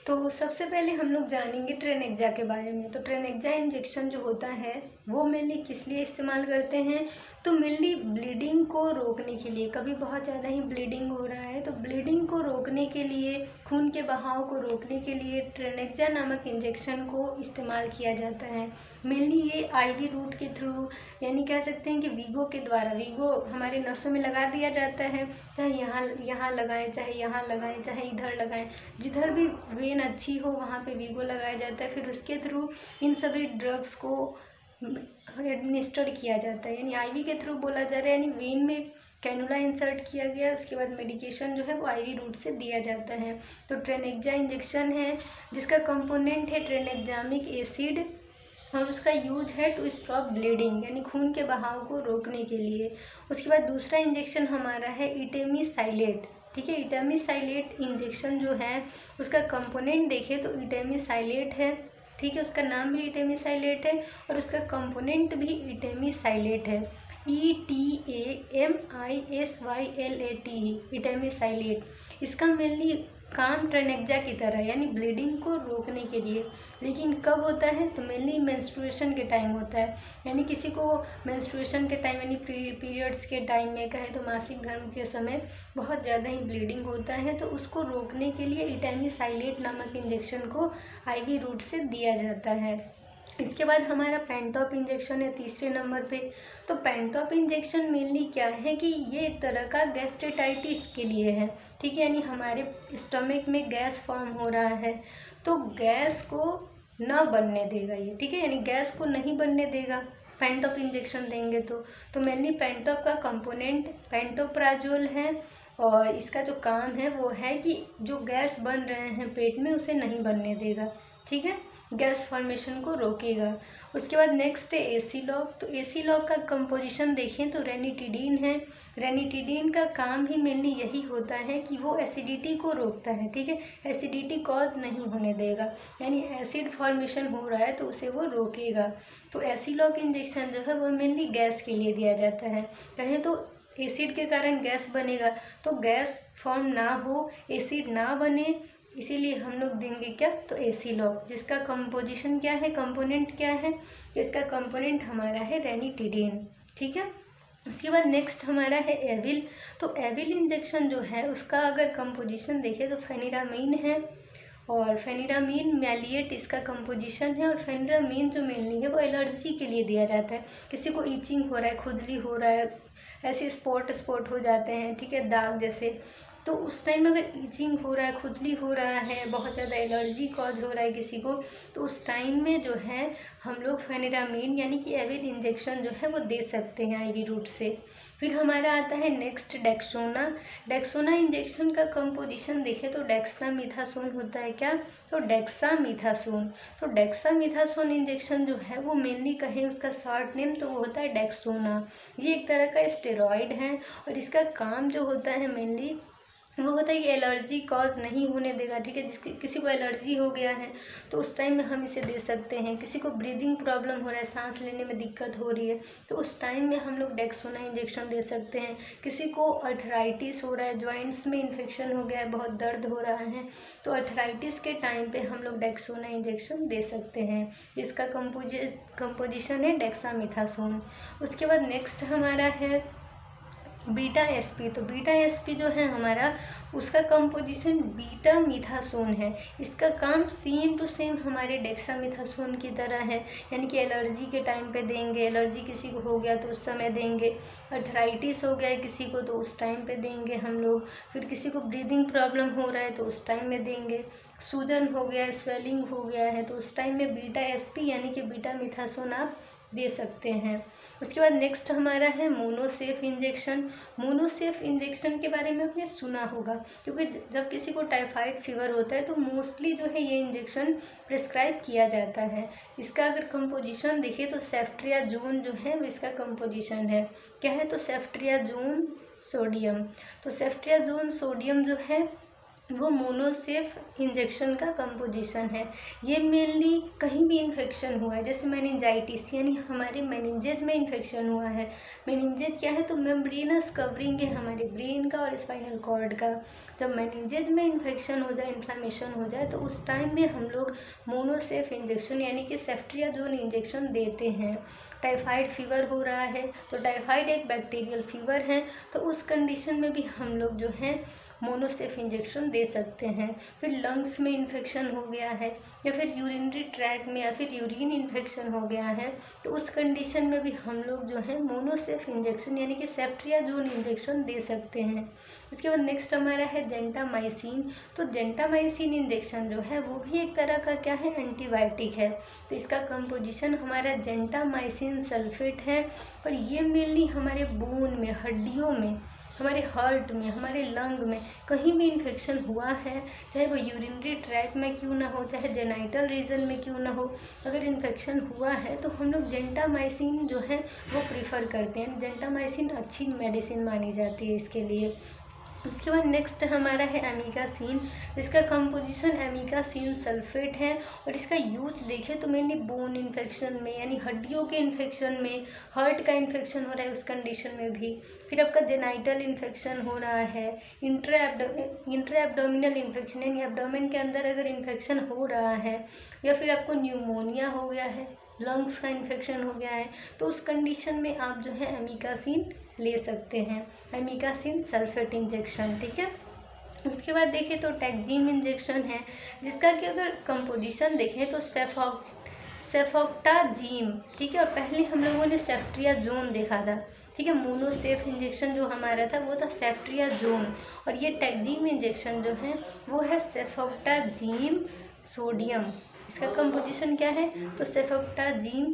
तो सबसे पहले हम लोग जानेंगे ट्रेनेक्जा के बारे में। तो ट्रेनेक्जा इंजेक्शन जो होता है वो मेनली किस लिए इस्तेमाल करते हैं, तो मेनली ब्लीडिंग को रोकने के लिए। कभी बहुत ज़्यादा ही ब्लीडिंग हो रहा है तो ब्लीडिंग को रोकने के लिए, खून के बहाव को रोकने के लिए ट्रेनेक्जा नामक इंजेक्शन को इस्तेमाल किया जाता है। मेनली ये आईवी रूट के थ्रू, यानी कह सकते हैं कि वीगो के द्वारा, वीगो हमारे नसों में लगा दिया जाता है। चाहे यहाँ लगाएं, चाहे यहाँ लगाएं, चाहे इधर लगाएं, जिधर भी वेन अच्छी हो वहाँ पे वीगो लगाया जाता है। फिर उसके थ्रू इन सभी ड्रग्स को एडमिनिस्टर किया जाता है, यानी आईवी के थ्रू बोला जा रहा है, यानी वेन में कैनुला इंसर्ट किया गया, उसके बाद मेडिकेशन जो है वो आईवी रूट से दिया जाता है। तो ट्रेनेक्जा इंजेक्शन है जिसका कंपोनेंट है ट्रेनेक्जामिक एसिड और उसका यूज है टू स्टॉप ब्लीडिंग, यानी खून के बहाव को रोकने के लिए। उसके बाद दूसरा इंजेक्शन हमारा है इटेमीसाइलेट। ठीक है, इटेमीसाइलेट इंजेक्शन जो है उसका कंपोनेंट देखें तो इटेमीसाइलेट है। ठीक है, उसका नाम भी इटेमीसाइलेट है और उसका कंपोनेंट भी इटेमीसाइलेट है। ETAMISYLATE, इटेमीसाइलेट। इसका मेनली काम ट्रेनेक्जा की तरह, यानी ब्लीडिंग को रोकने के लिए। लेकिन कब होता है, तो मेनली मेंस्ट्रुएशन के टाइम होता है, यानी किसी को मेंस्ट्रुएशन के टाइम, यानी पीरियड्स के टाइम में कहें तो मासिक धर्म के समय बहुत ज़्यादा ही ब्लीडिंग होता है, तो उसको रोकने के लिए इटेमीसाइलेट नामक इंजेक्शन को आईवी रूट से दिया जाता है। इसके बाद हमारा पेंटॉप इंजेक्शन है तीसरे नंबर पे। तो पेंटॉप इंजेक्शन मेनली क्या है कि ये एक तरह का गैस्ट्रेटाइटिस के लिए है। ठीक है, यानी हमारे स्टमक में गैस फॉर्म हो रहा है तो गैस को न बनने देगा ये। ठीक है, यानी गैस को नहीं बनने देगा पेंटॉप इंजेक्शन देंगे तो मेनली पेंटॉप का कंपोनेंट पेंटोप्राजोल है और इसका जो काम है वो है कि जो गैस बन रहे हैं पेट में उसे नहीं बनने देगा। ठीक है, गैस फॉर्मेशन को रोकेगा। उसके बाद नेक्स्ट है एसीलॉक। तो एसीलॉक का कंपोजिशन देखें तो रेनिटिडीन है। रेनिटिडीन का काम ही मेनली यही होता है कि वो एसिडिटी को रोकता है। ठीक है, एसिडिटी कॉज नहीं होने देगा, यानी एसिड फॉर्मेशन हो रहा है तो उसे वो रोकेगा। तो एसीलॉक इंजेक्शन जो है वो मेनली गैस के लिए दिया जाता है। कहें तो एसिड के कारण गैस बनेगा तो गैस फॉर्म ना हो, एसिड ना बने, इसीलिए हम लोग देंगे क्या, तो एसीलॉक, जिसका कंपोजिशन क्या है, कंपोनेंट क्या है, इसका कंपोनेंट हमारा है रेनिटिडीन। ठीक है, उसके बाद नेक्स्ट हमारा है एविल। तो एविल इंजेक्शन जो है उसका अगर कंपोजिशन देखें तो फेनिरामीन है और फेनिरामीन मैलिएट इसका कंपोजिशन है। और फेनिरामीन जो मेनली है वो एलर्जी के लिए दिया जाता है। किसी को ईचिंग हो रहा है, खुजली हो रहा है, ऐसे स्पॉट हो जाते हैं, ठीक है, दाग जैसे, तो उस टाइम अगर ईचिंग हो रहा है, खुजली हो रहा है, बहुत ज़्यादा एलर्जी कॉज हो रहा है किसी को, तो उस टाइम में जो है हम लोग फेनिरामीन यानी कि एविल इंजेक्शन जो है वो दे सकते हैं आईवी रूट से। फिर हमारा आता है नेक्स्ट डेक्सोना। डेक्सोना इंजेक्शन का कंपोजिशन देखें तो डेक्सामीथासोन होता है क्या, तो डेक्सामीथासोन। तो डेक्सामीथासोन इंजेक्शन जो है वो मेनली कहें उसका शॉर्ट नेम तो वो होता है डेक्सोना। ये एक तरह का स्टेरॉइड है और इसका काम जो होता है मेनली वो होता है कि एलर्जी कॉज नहीं होने देगा। ठीक है, जिसकी किसी को एलर्जी हो गया है तो उस टाइम में हम इसे दे सकते हैं। किसी को ब्रीदिंग प्रॉब्लम हो रहा है, सांस लेने में दिक्कत हो रही है, तो उस टाइम में हम लोग डेक्सोना इंजेक्शन दे सकते हैं। किसी को अर्थराइटिस हो रहा है, जॉइंट्स में इन्फेक्शन हो गया है, बहुत दर्द हो रहा है, तो अर्थराइटिस के टाइम पे हम लोग डेक्सोना इंजेक्शन दे सकते हैं। इसका कंपोजिशन है डेक्सामीथासोन। उसके बाद नेक्स्ट हमारा है बीटा एसपी। तो बीटा एसपी जो है हमारा उसका कंपोजिशन बीटा मीथासोन है। इसका काम सेम टू सेम हमारे डेक्सामीथासोन की तरह है, यानी कि एलर्जी के टाइम पे देंगे, एलर्जी किसी को हो गया तो उस समय देंगे, अर्थराइटिस हो गया है किसी को तो उस टाइम पे देंगे हम लोग, फिर किसी को ब्रीदिंग प्रॉब्लम हो रहा है तो उस टाइम में देंगे, सूजन हो गया है, स्वेलिंग हो गया है तो उस टाइम में बीटा एसपी यानी कि बीटा मीथासोन आप दे सकते हैं। उसके बाद नेक्स्ट हमारा है मोनोसेफ इंजेक्शन। मोनोसेफ इंजेक्शन के बारे में आपने सुना होगा क्योंकि जब किसी को टाइफाइड फीवर होता है तो मोस्टली जो है ये इंजेक्शन प्रिस्क्राइब किया जाता है। इसका अगर कंपोजिशन देखें तो सेफ्ट्रियाजोन जो है वो इसका कंपोजिशन है। क्या है, तो सेफ्ट्रियाजोन सोडियम। तो सेफ्ट्रियाजोन सोडियम जो है वो मोनोसेफ इंजेक्शन का कंपोजिशन है। ये मेनली कहीं भी इन्फेक्शन हुआ है, जैसे मेनिंजाइटिस यानी हमारे मेनिंजेस में इन्फेक्शन हुआ है। मेनिंजेस क्या है, तो मेम्ब्रेनस कवरिंग है हमारे ब्रेन का और स्पाइनल कॉर्ड का। जब मेनिंजेस में इन्फेक्शन हो जाए, इन्फ्लामेशन हो जाए, तो उस टाइम में हम लोग मोनोसेफ इंजेक्शन यानी कि सेफ्ट्रियाजोन इंजेक्शन देते हैं। टाइफाइड फीवर हो रहा है, तो टाइफाइड एक बैक्टीरियल फीवर है, तो उस कंडीशन में भी हम लोग जो है मोनोसेफ इंजेक्शन दे सकते हैं। फिर लंग्स में इन्फेक्शन हो गया है, या फिर यूरिनरी ट्रैक में या फिर यूरिन इन्फेक्शन हो गया है, तो उस कंडीशन में भी हम लोग जो है मोनोसेफ इंजेक्शन यानी कि सेफ्ट्रियाजोन इंजेक्शन दे सकते हैं। उसके बाद नेक्स्ट हमारा है जेंटामाइसिन। तो जेंटामाइसिन इंजेक्शन जो है वो भी एक तरह का क्या है, एंटीबायोटिक है। तो इसका कंपोजिशन हमारा जेंटामाइसिन सल्फेट है, और ये मेनली हमारे बोन में, हड्डियों में, हमारे हार्ट में, हमारे लंग में कहीं भी इन्फेक्शन हुआ है, चाहे वो यूरिनरी ट्रैक में क्यों ना हो, चाहे जेनाइटल रीजन में क्यों ना हो, अगर इन्फेक्शन हुआ है तो हम लोग जेंटामाइसिन जो है वो प्रीफर करते हैं। जेंटामाइसिन अच्छी मेडिसिन मानी जाती है इसके लिए। उसके बाद नेक्स्ट हमारा है एमिकासिन, जिसका कंपोजिशन एमिकासिन सल्फेट है, और इसका यूज देखें तो मेनली बोन इन्फेक्शन में यानी हड्डियों के इन्फेक्शन में, हार्ट का इन्फेक्शन हो रहा है उस कंडीशन में भी, फिर आपका जेनाइटल इन्फेक्शन हो रहा है, इंट्रा एब्डोमिनल इन्फेक्शन यानी एब्डोमेन के अंदर अगर इन्फेक्शन हो रहा है, या फिर आपको न्यूमोनिया हो गया है, लंग्स का इन्फेक्शन हो गया है, तो उस कंडीशन में आप जो है एमिकासिन ले सकते हैं, एमिकासिन सल्फेट इंजेक्शन, ठीक है। उसके बाद देखें तो टैक्जिम इंजेक्शन है, जिसका कि अगर कंपोजिशन देखें तो सेफोक्टाजीम, ठीक है। और पहले हम लोगों ने सेफ्ट्रियाजोन देखा था, ठीक है। मोनोसेफ इंजेक्शन जो हमारा था वो था सेफ्ट्रियाजोन, और ये टैक्जिम इंजेक्शन जो है वो है सेफोक्टाजीम सोडियम। इसका कंपोजिशन क्या है, तो सेफोक्टाजीम